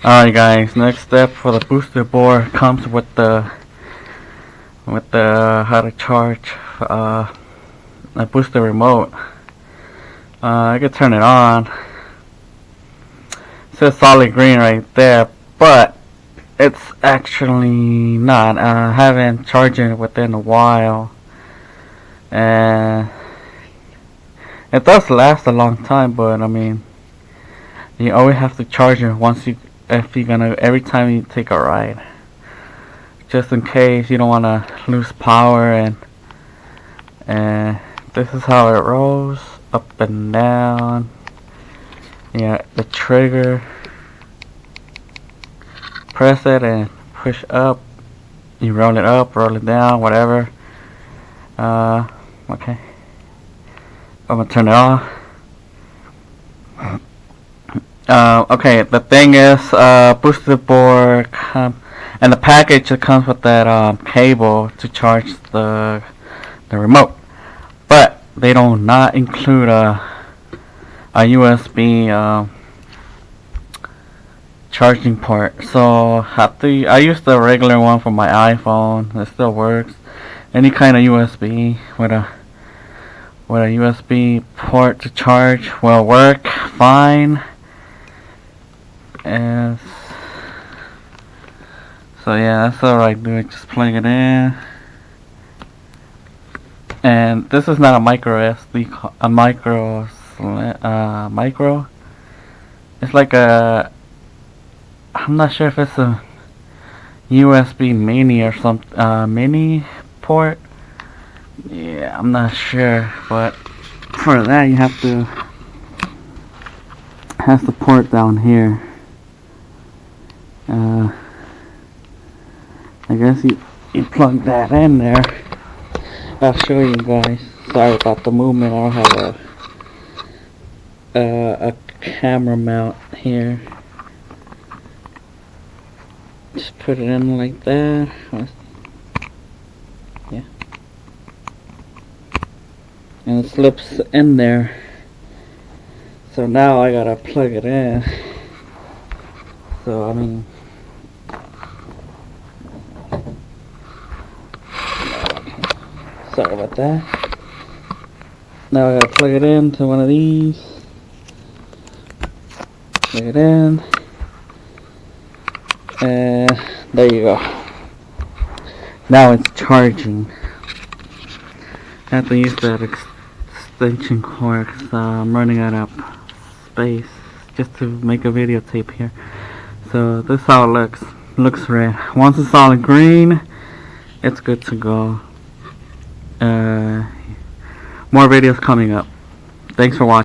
Alright guys, next step for the booster board comes with the how to charge a booster remote. I could turn it on. It says solid green right there, but it's actually not. I haven't charged it within a while, and it does last a long time, but I mean, you always have to charge it every time you take a ride, just in case you don't want to lose power. And this is how it rolls, up and down. Yeah, the trigger, press it and push up, you roll it up, roll it down, whatever. Okay, I'm gonna turn it off. Okay, the thing is, booster board and the package, it comes with that cable to charge the remote, but they do not include a USB charging port. So I use the regular one for my iPhone. It still works. Any kind of USB with a USB port to charge will work fine. And so yeah, that's all I do. Just plug it in. And this is not a micro SD, a micro. It's like a, I'm not sure if it's a USB mini or something, mini port. Yeah, I'm not sure, but for that you have to has the port down here. I guess you plug that in there. I'll show you guys. Sorry about the movement. I don't have a camera mount here. Just put it in like that. Yeah. And it slips in there. So now I gotta plug it in. So I mean, sorry about that. Now I gotta plug it into one of these. Plug it in. And there you go. Now it's charging. I have to use that extension cord because I'm running out of space just to make a videotape here. So this is how it looks. Looks red. Once it's solid green, it's good to go. More videos coming up. Thanks for watching.